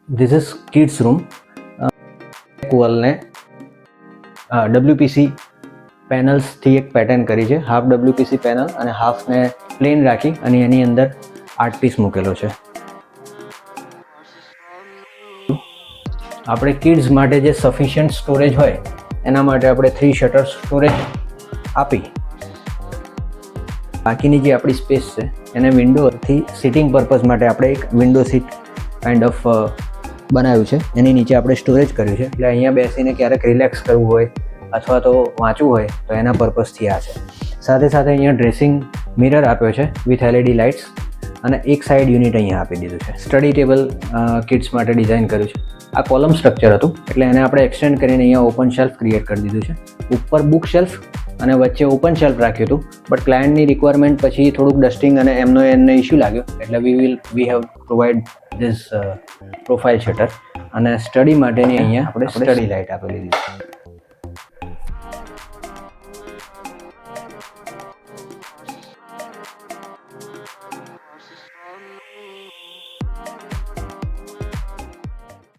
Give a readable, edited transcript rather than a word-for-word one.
This is kids room. વોલને WPC પેનલ્સથી એક pattern કરી છે, હાફ WPC પેનલ અને હાફને પ્લેન રાખી અને એની અંદર આર્ટ પીસ મૂકેલો છે. આપણે કિડ્સ માટે જે સફિશિયન્ટ સ્ટોરેજ હોય એના માટે આપણે 3 શટર સ્ટોરેજ આપી બાકીની જે આપણી સ્પેસ છે એને વિન્ડોથી સિટિંગ પર્પઝ માટે આપણે એક વિન્ડો સીટ કાઇન્ડ ઓફ બનાવ્યું છે. એની નીચે આપણે સ્ટોરેજ કર્યું છે, એટલે અહીંયા બેસીને ક્યારેક રિલેક્સ કરવું હોય અથવા તો વાંચવું હોય તો એના પર્પઝથી આ છે. સાથે સાથે અહીંયા ડ્રેસિંગ મિરર આપ્યો છે વિથ LED લાઇટ્સ અને એક સાઈડ યુનિટ અહીંયા આપી દીધું છે. સ્ટડી ટેબલ કિડ્સ માટે ડિઝાઇન કર્યું છે. આ કોલમ સ્ટ્રક્ચર હતું એટલે એને આપણે એક્સટેન્ડ કરીને અહીંયા ઓપન શેલ્ફ ક્રિએટ કરી દીધું છે. ઉપર બુક શેલ્ફ અને વચ્ચે ઓપન શેલ્ફ રાખ્યું હતું, બટ ક્લાયન્ટની રિક્વાયરમેન્ટ પછી થોડુંક ડસ્ટિંગ અને એને ઇશ્યુ લાગ્યો એટલે we have provide this profile shutter અને સ્ટડી માટેની અહીંયા આપણે સ્ટડી લાઇટ આપેલી છે.